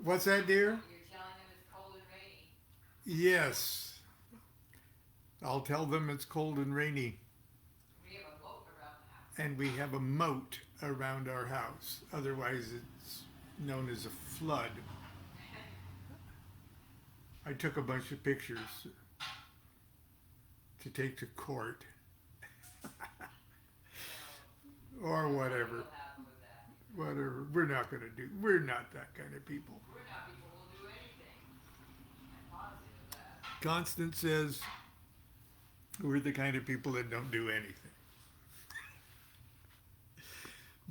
What's that, dear? You're telling them it's cold and rainy. Yes, I'll tell them it's cold and rainy, We have a boat around the house. and we have a moat around our house. Otherwise, it's known as a flood. I took a bunch of pictures to take to court or That's what whatever. will happen with that. Whatever. We're not going to do. We're not that kind of people. We're not people who will do anything. I'm positive of that. Constance says we're the kind of people that don't do anything.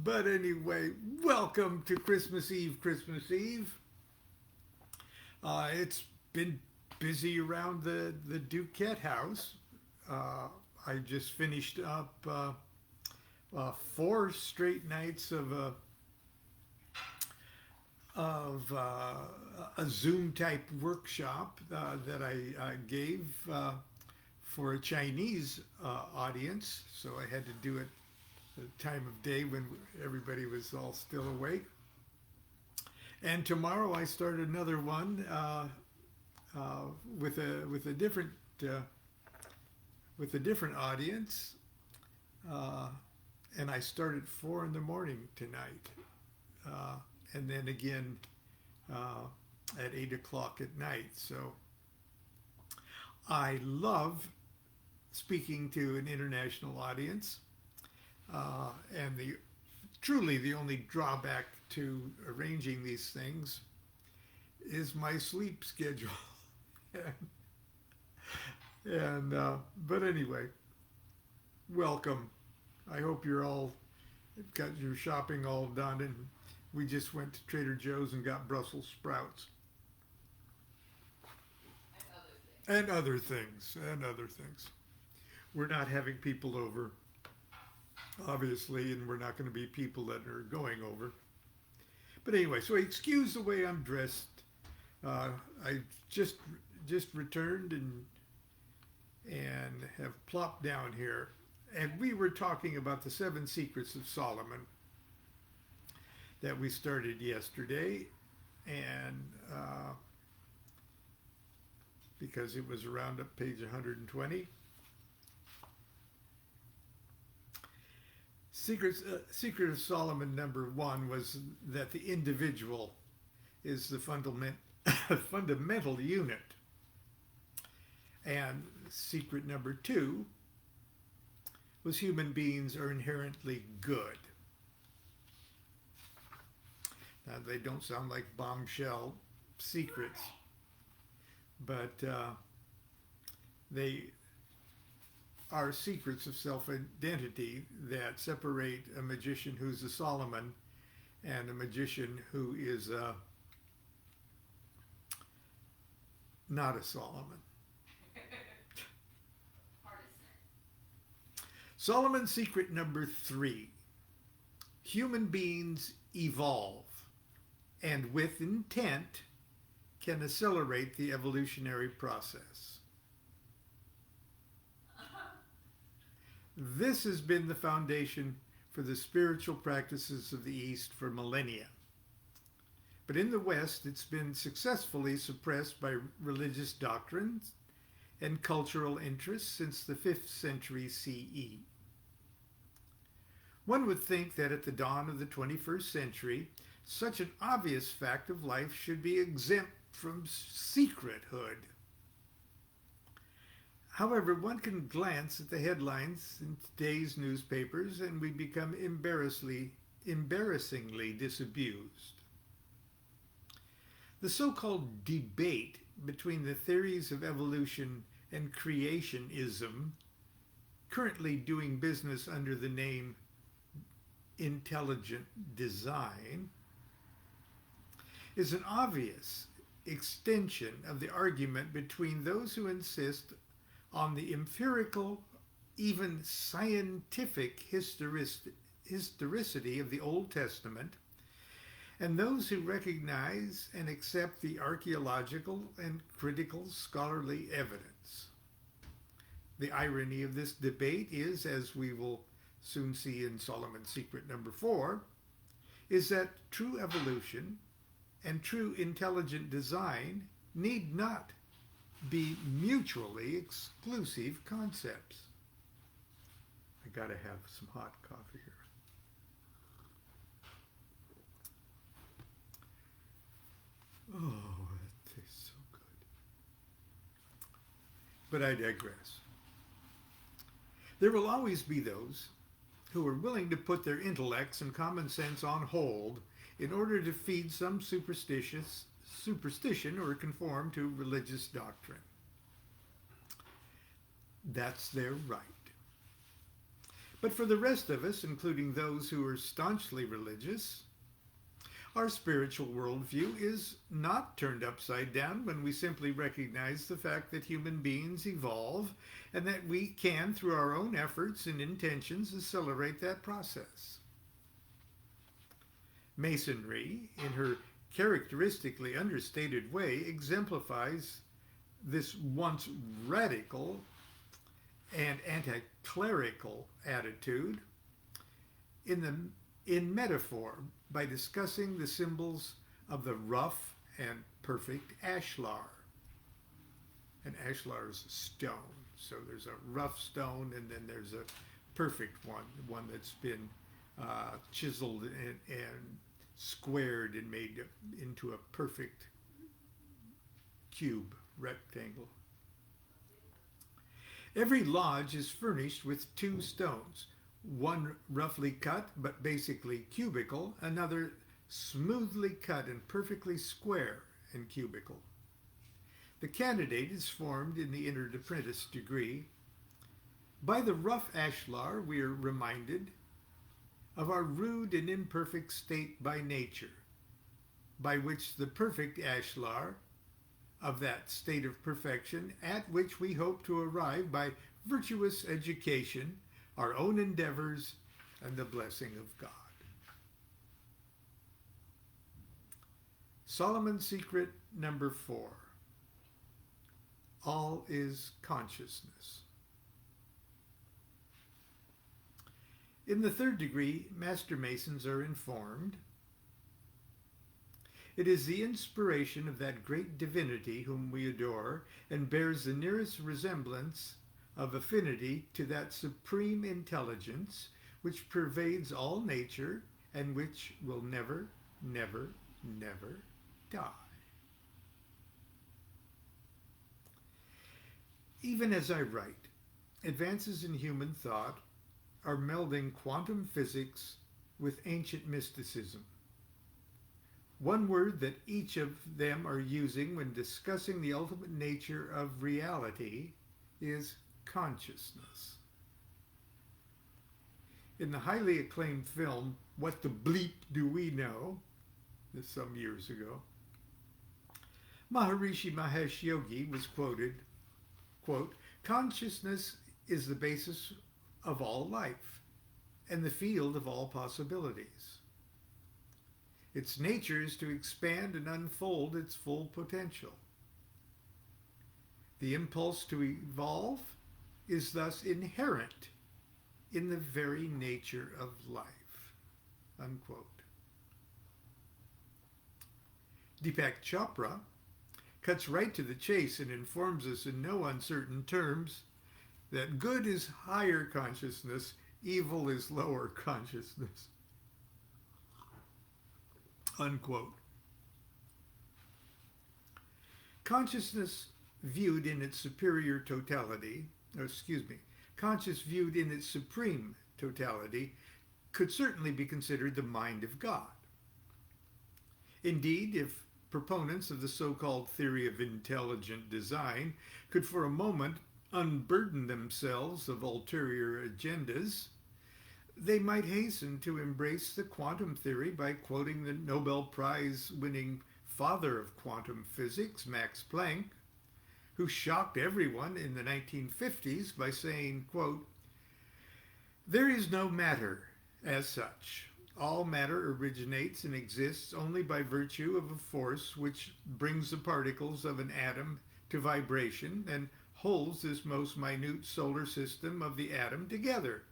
But anyway, welcome to Christmas Eve, Christmas Eve. It's been busy around the DuQuette house. Uh, I just finished up 4 straight nights of a Zoom type workshop that I gave for a Chinese audience. So I had to do it at a time of day when everybody was all still awake. And tomorrow I start another one with a different uh, with a different audience, uh, and I start at 4 in the morning tonight, uh, and then again at 8 o'clock at night. So I love speaking to an international audience, and the truly the only drawback to arranging these things is my sleep schedule. and but anyway, welcome. I hope you're all got your shopping all done, and we just went to Trader Joe's and got Brussels sprouts And other things. and other things and other things. We're not having people over, obviously, and we're not going to be people that are going over. But anyway, so excuse the way I'm dressed. Uh, I just just returned and have plopped down here, and we were talking about the 7 secrets of Solomon that we started yesterday, and because it was around up page 120. Secret of Solomon number 1 was that the individual is the fundamental unit. And secret number 2 was human beings are inherently good. Now, they don't sound like bombshell secrets, but they are secrets of self-identity that separate a magician who's a Solomon and a magician who is not a Solomon. Partisan. Solomon's secret number 3: human beings evolve and with intent can accelerate the evolutionary process. This has been the foundation for the spiritual practices of the East for millennia. But in the West, it's been successfully suppressed by religious doctrines and cultural interests since the 5th century CE. One would think that at the dawn of the 21st century, such an obvious fact of life should be exempt from secrethood. However, one can glance at the headlines in today's newspapers and we become embarrassingly disabused. The so-called debate between the theories of evolution and creationism, currently doing business under the name intelligent design, is an obvious extension of the argument between those who insist on the empirical, even scientific historicity of the Old Testament, and those who recognize and accept the archaeological and critical scholarly evidence. The irony of this debate is, as we will soon see in Solomon's secret number 4, is that true evolution and true intelligent design need not be mutually exclusive concepts. I gotta have some hot coffee here. Oh, it tastes so good. But I digress. There will always be those who are willing to put their intellects and common sense on hold in order to feed some superstition or conform to religious doctrine. That's their right. But for the rest of us, including those who are staunchly religious, our spiritual worldview is not turned upside down when we simply recognize the fact that human beings evolve and that we can, through our own efforts and intentions, accelerate that process. Masonry, in her characteristically understated way, exemplifies this once radical and anti-clerical attitude in metaphor by discussing the symbols of the rough and perfect ashlar. And ashlar is stone. So there's a rough stone and then there's a perfect one that's been chiseled and squared and made into a perfect cube, rectangle. Every lodge is furnished with two stones, one roughly cut but basically cubical, another smoothly cut and perfectly square and cubical. The candidate is formed in the entered apprentice degree. By the rough ashlar, we are reminded of our rude and imperfect state by nature, by which the perfect ashlar of that state of perfection at which we hope to arrive by virtuous education, our own endeavors, and the blessing of God. Solomon's secret number 4. All is consciousness. In the 3rd degree, Master Masons are informed it is the inspiration of that great divinity whom we adore and bears the nearest resemblance of affinity to that supreme intelligence which pervades all nature and which will never, never, never die. Even as I write, advances in human thought are melding quantum physics with ancient mysticism. One word that each of them are using when discussing the ultimate nature of reality is consciousness. In the highly acclaimed film, What the Bleep Do We Know, this some years ago, Maharishi Mahesh Yogi was quoted, quote, "Consciousness is the basis of all life and the field of all possibilities. Its nature is to expand and unfold its full potential. The impulse to evolve is thus inherent in the very nature of life." Unquote. Deepak Chopra cuts right to the chase and informs us in no uncertain terms that good is higher consciousness, evil is lower consciousness. Unquote. Consciousness viewed in its superior totality, conscious viewed in its supreme totality, could certainly be considered the mind of God. Indeed, if proponents of the so-called theory of intelligent design could for a moment unburden themselves of ulterior agendas, they might hasten to embrace the quantum theory by quoting the Nobel Prize-winning father of quantum physics, Max Planck, who shocked everyone in the 1950s by saying, quote, "There is no matter as such. All matter originates and exists only by virtue of a force which brings the particles of an atom to vibration and holds this most minute solar system of the atom together.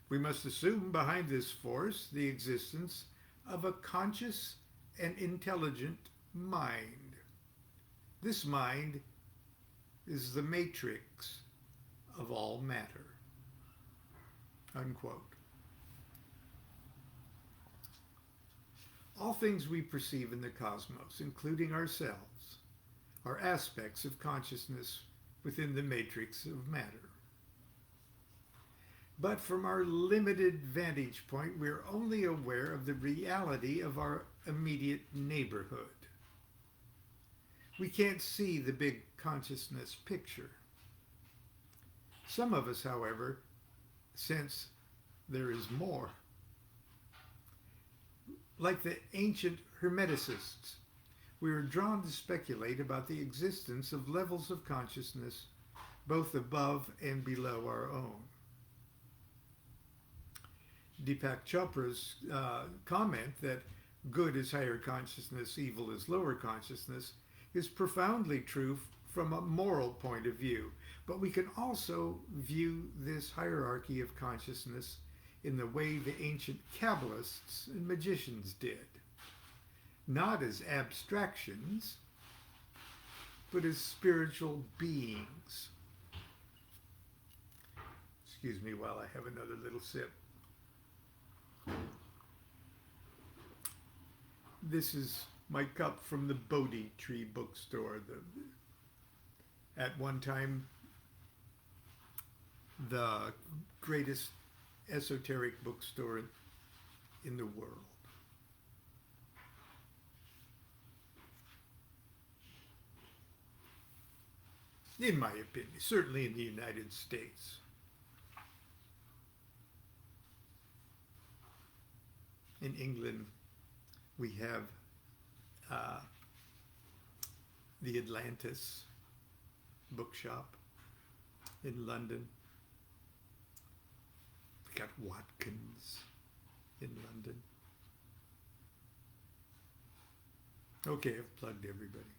We must assume behind this force the existence of a conscious an intelligent mind. This mind is the matrix of all matter. Unquote. All things we perceive in the cosmos, including ourselves, are aspects of consciousness within the matrix of matter. But from our limited vantage point, we're only aware of the reality of our immediate neighborhood. We can't see the big consciousness picture. Some of us, however, sense there is more. Like the ancient Hermeticists, we are drawn to speculate about the existence of levels of consciousness both above and below our own. Deepak Chopra's comment that good is higher consciousness, evil is lower consciousness, is profoundly true from a moral point of view. But we can also view this hierarchy of consciousness in the way the ancient Kabbalists and magicians did. Not as abstractions, but as spiritual beings. Excuse me while I have another little sip. This is my cup from the Bodhi Tree bookstore. At one time, the greatest esoteric bookstore in the world. In my opinion, certainly in the United States. In England, we have the Atlantis bookshop. In London, we got Watkins in London. Okay, I've plugged everybody.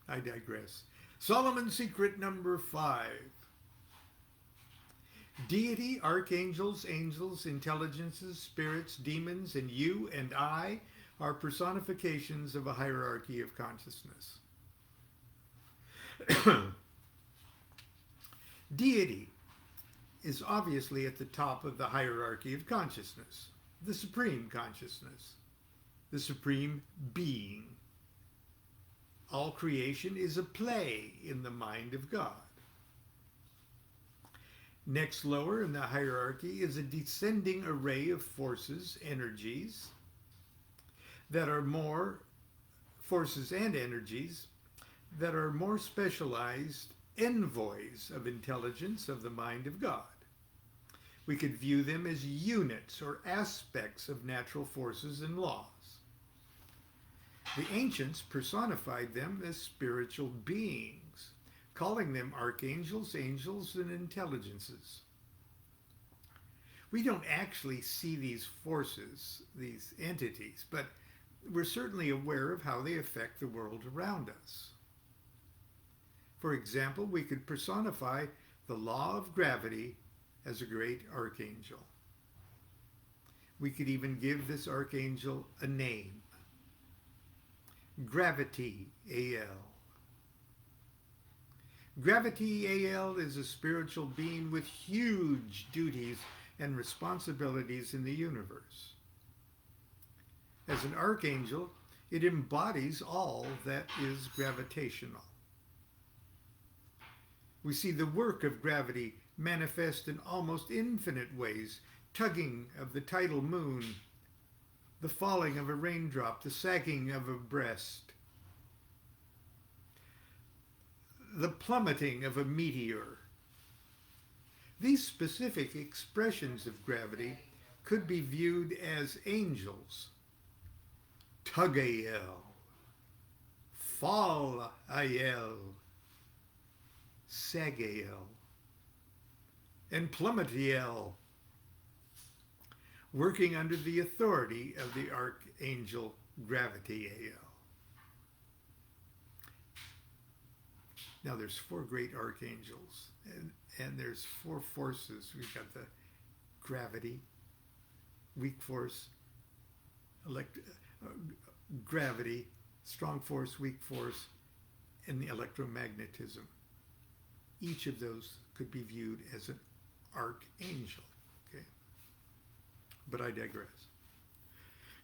I digress. Solomon's secret number 5. Deity, archangels, angels, intelligences, spirits, demons, and you and I are personifications of a hierarchy of consciousness. Deity is obviously at the top of the hierarchy of consciousness, the supreme consciousness, the supreme being. All creation is a play in the mind of God. Next lower in the hierarchy is a descending array of forces, energies, that are more forces and energies that are more specialized envoys of intelligence of the mind of God. We could view them as units or aspects of natural forces and laws. The ancients personified them as spiritual beings, calling them archangels, angels, and intelligences. We don't actually see these forces, these entities, but we're certainly aware of how they affect the world around us. For example, we could personify the law of gravity as a great archangel. We could even give this archangel a name. Gravity AL. Gravity AL is a spiritual being with huge duties and responsibilities in the universe. As an archangel, it embodies all that is gravitational. We see the work of gravity manifest in almost infinite ways, tugging of the tidal moon, the falling of a raindrop, the sagging of a breast, the plummeting of a meteor. These specific expressions of gravity could be viewed as angels. Tug-a-yel, fall-a-yel, sag-a-yel, and plummet-a-yel, working under the authority of the archangel Gravity-a-yel. Now there's 4 great archangels, and there's 4 forces. We've got the gravity, weak force, gravity, strong force, weak force, and the electromagnetism. Each of those could be viewed as an archangel. Okay, but I digress.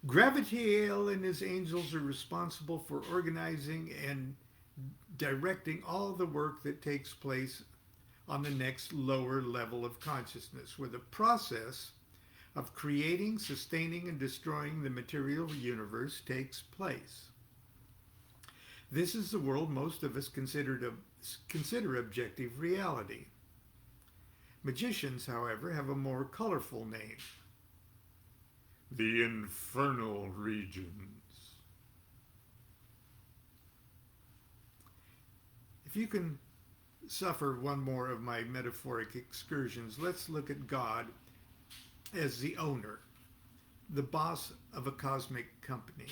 Gravitael and his angels are responsible for organizing and directing all the work that takes place on the next lower level of consciousness, where the process of creating, sustaining, and destroying the material universe takes place. This is the world most of us consider objective reality. Magicians, however, have a more colorful name: the infernal regions. If you can suffer one more of my metaphoric excursions, let's look at God as the owner, the boss of a cosmic company.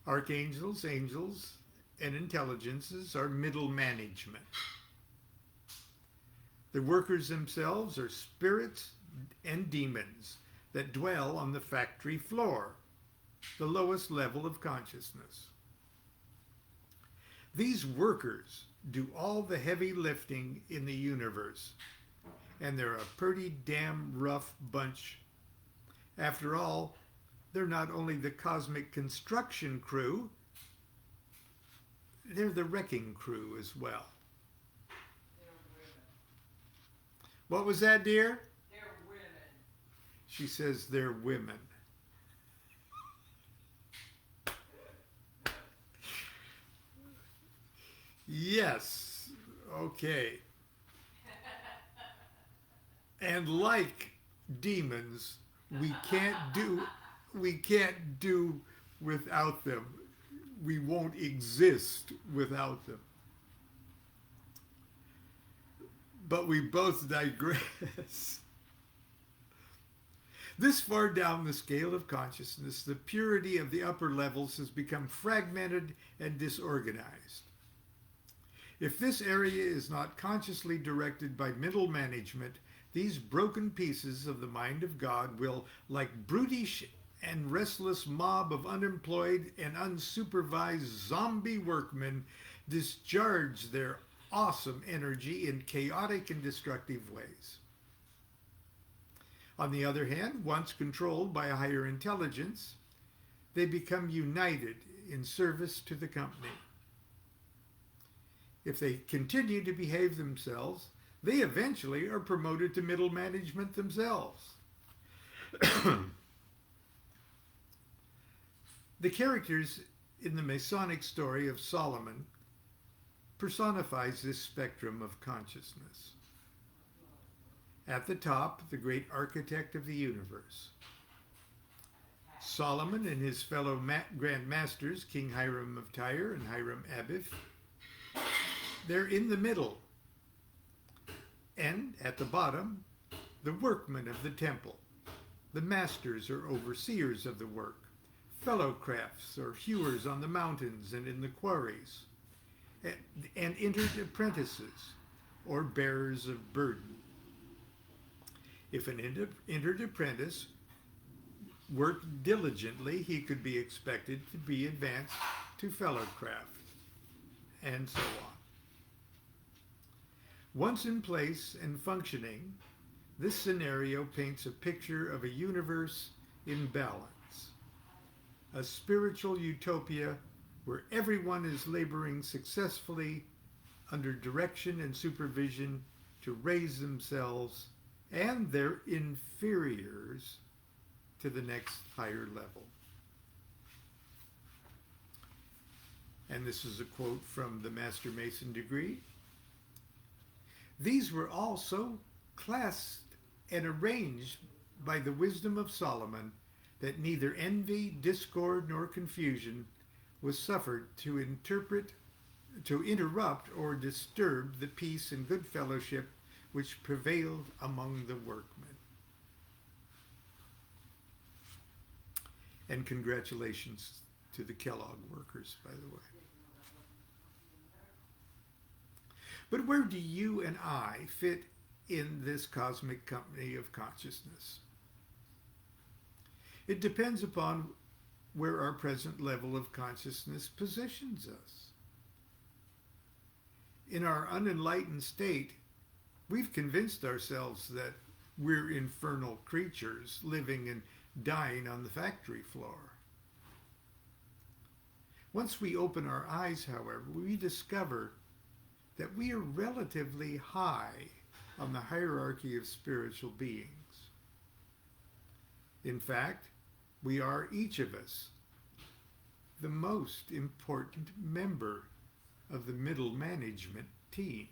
Archangels, angels, and intelligences are middle management. The workers themselves are spirits and demons that dwell on the factory floor, the lowest level of consciousness. These workers do all the heavy lifting in the universe, and they're a pretty damn rough bunch. After all, they're not only the cosmic construction crew, they're the wrecking crew as well. They're women. What was that, dear? They're women. She says they're women. Yes. Okay. And like demons, we can't do without them. We won't exist without them. But we both digress. This far down the scale of consciousness, the purity of the upper levels has become fragmented and disorganized. If this area is not consciously directed by middle management, these broken pieces of the mind of God will, like brutish and restless mob of unemployed and unsupervised zombie workmen, discharge their awesome energy in chaotic and destructive ways. On the other hand, once controlled by a higher intelligence, they become united in service to the company. If they continue to behave themselves, they eventually are promoted to middle management themselves. The characters in the Masonic story of Solomon personifies this spectrum of consciousness. At the top, the great architect of the universe. Solomon and his fellow Grand Masters, King Hiram of Tyre and Hiram Abiff, they're in the middle. And at the bottom, the workmen of the temple. The masters or overseers of the work, fellow crafts or hewers on the mountains and in the quarries, and entered apprentices or bearers of burden. If an entered apprentice worked diligently, he could be expected to be advanced to fellow craft, and so on. Once in place and functioning, this scenario paints a picture of a universe in balance, a spiritual utopia where everyone is laboring successfully under direction and supervision to raise themselves and their inferiors to the next higher level. And this is a quote from the Master Mason degree. These were also classed and arranged by the wisdom of Solomon, that neither envy, discord, nor confusion was suffered to interrupt or disturb the peace and good fellowship which prevailed among the workmen. And congratulations to the Kellogg workers, by the way. But where do you and I fit in this cosmic company of consciousness? It depends upon where our present level of consciousness positions us. In our unenlightened state, we've convinced ourselves that we're infernal creatures living and dying on the factory floor. Once we open our eyes, however, we discover that we are relatively high on the hierarchy of spiritual beings. In fact, we are, each of us, the most important member of the middle management team.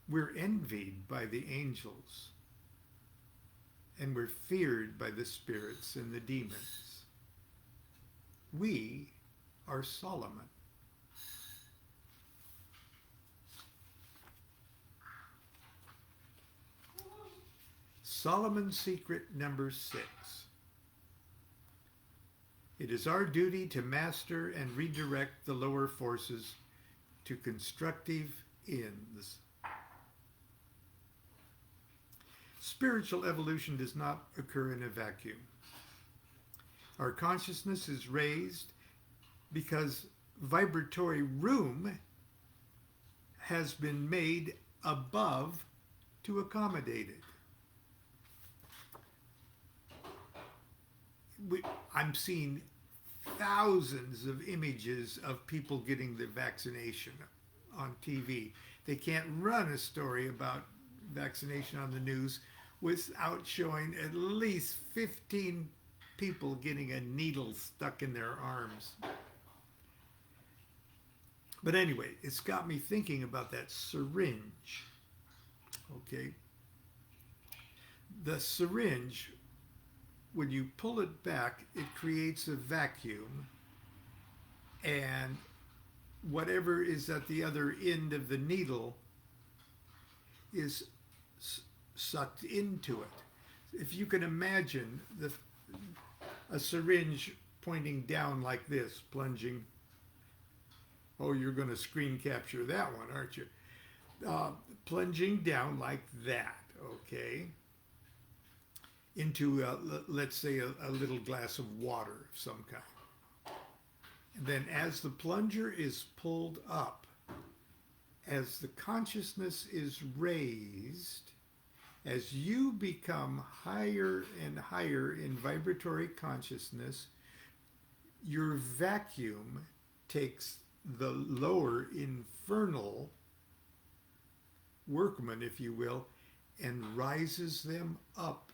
We're envied by the angels, and we're feared by the spirits and the demons. We are Solomon. Solomon's secret number 6. It is our duty to master and redirect the lower forces to constructive ends. Spiritual evolution does not occur in a vacuum. Our consciousness is raised because vibratory room has been made above to accommodate it. I'm seeing thousands of images of people getting the vaccination on TV. They can't run a story about vaccination on the news without showing at least 15 people getting a needle stuck in their arms. But anyway, it's got me thinking about that syringe. Okay? The syringe, when you pull it back, it creates a vacuum, and whatever is at the other end of the needle is sucked into it. If you can imagine a syringe pointing down like this, plunging. Oh, you're going to screen capture that one, aren't you? Plunging down like that, okay? Into, let's say, a little glass of water of some kind. And then as the plunger is pulled up, as the consciousness is raised, as you become higher and higher in vibratory consciousness, your vacuum takes the lower infernal workmen, if you will, and rises them up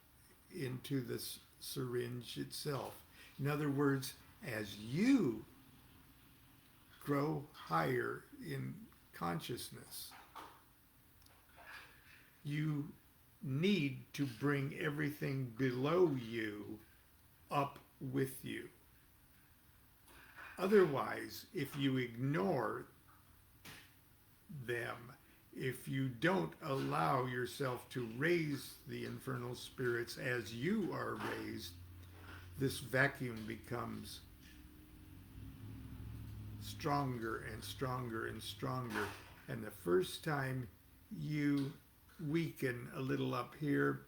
into the syringe itself. In other words, as you grow higher in consciousness, you need to bring everything below you up with you. Otherwise, if you ignore them, if you don't allow yourself to raise the infernal spirits as you are raised, this vacuum becomes stronger and stronger and stronger. And the first time you weaken a little up here,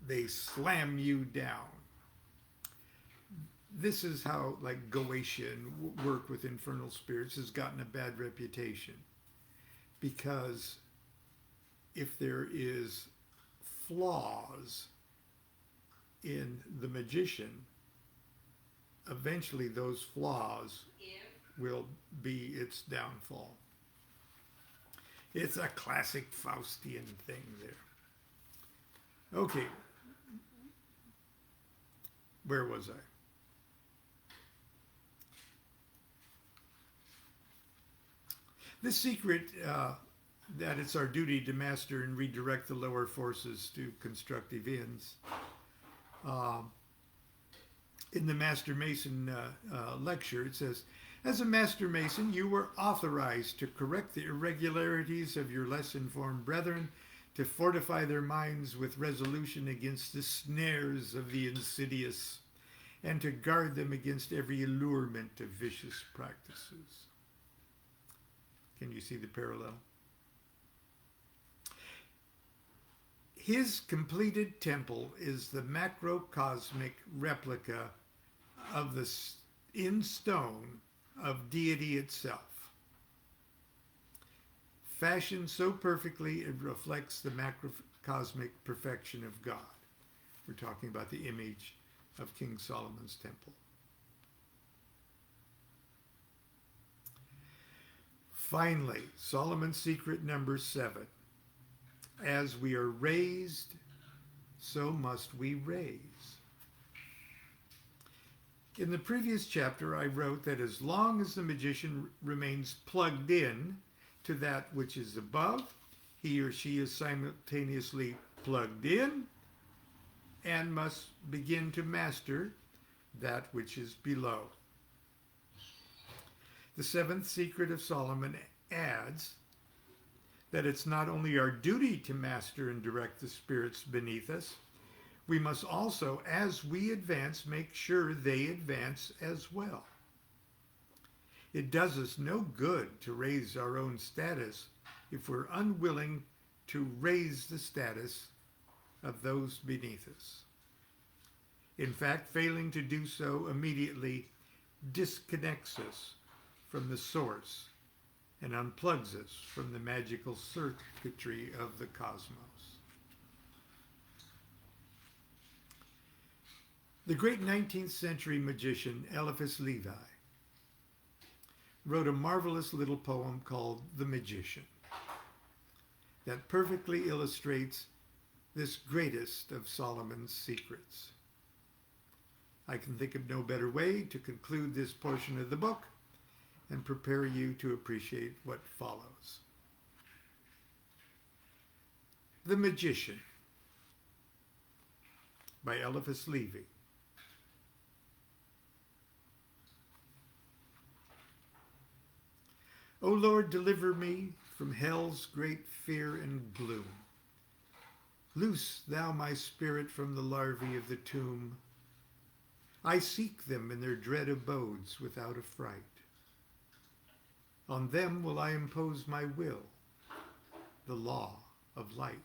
they slam you down. This is how, like, Goetian work with infernal spirits has gotten a bad reputation. Because if there is flaws in the magician, eventually those flaws will be its downfall. It's a classic Faustian thing there. Okay. Where was I? The secret that it's our duty to master and redirect the lower forces to constructive ends. In the Master Mason lecture, it says, as a Master Mason, you were authorized to correct the irregularities of your less informed brethren, to fortify their minds with resolution against the snares of the insidious, and to guard them against every allurement of vicious practices. Can you see the parallel? His completed temple is the macrocosmic replica of the in stone of deity itself, fashioned so perfectly it reflects the macrocosmic perfection of God. We're talking about the image of King Solomon's temple. Finally, Solomon's secret number 7. As we are raised, so must we raise. In the previous chapter, I wrote that as long as the magician remains plugged in to that which is above, he or she is simultaneously plugged in and must begin to master that which is below. The 7th secret of Solomon adds that it's not only our duty to master and direct the spirits beneath us, we must also, as we advance, make sure they advance as well. It does us no good to raise our own status if we're unwilling to raise the status of those beneath us. In fact, failing to do so immediately disconnects us from the source and unplugs us from the magical circuitry of the cosmos. The great 19th century magician Eliphas Levi wrote a marvelous little poem called The Magician that perfectly illustrates this greatest of Solomon's secrets. I can think of no better way to conclude this portion of the book and prepare you to appreciate what follows. The Magician by Eliphas Levi. O Lord, deliver me from hell's great fear and gloom. Loose thou my spirit from the larvae of the tomb. I seek them in their dread abodes without affright. On them will I impose my will, the law of light.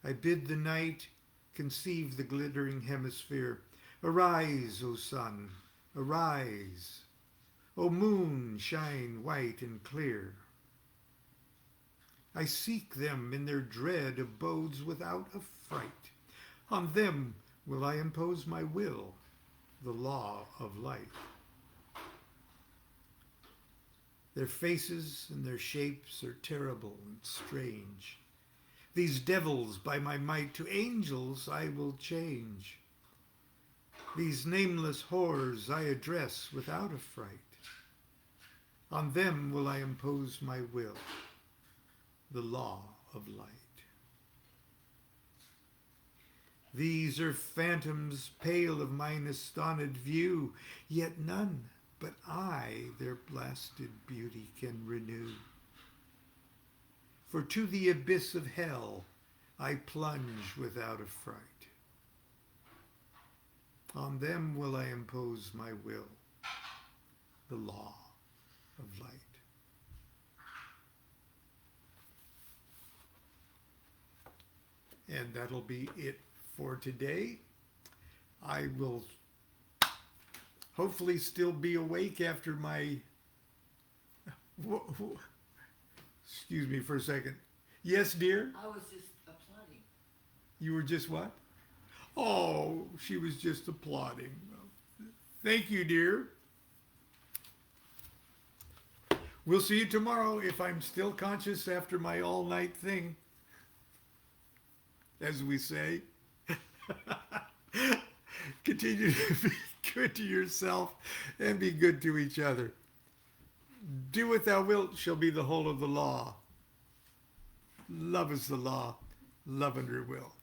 I bid the night conceive the glittering hemisphere. Arise, O sun, arise. O moon, shine white and clear. I seek them in their dread abodes without affright. On them will I impose my will, the law of light. Their faces and their shapes are terrible and strange. These devils by my might to angels I will change. These nameless horrors I address without affright. On them will I impose my will, the law of light. These are phantoms pale of mine astonished view, yet none but I their blasted beauty can renew. For to the abyss of hell I plunge without affright. On them will I impose my will, the law of light. And that'll be it for today. I will hopefully still be awake after my... Excuse me for a second. Yes, dear? I was just applauding. You were just what? Oh, she was just applauding. Thank you, dear. We'll see you tomorrow if I'm still conscious after my all-night thing, as we say. Continue to be good to yourself and be good to each other. Do what thou wilt shall be the whole of the law. Love is the law. Love under will.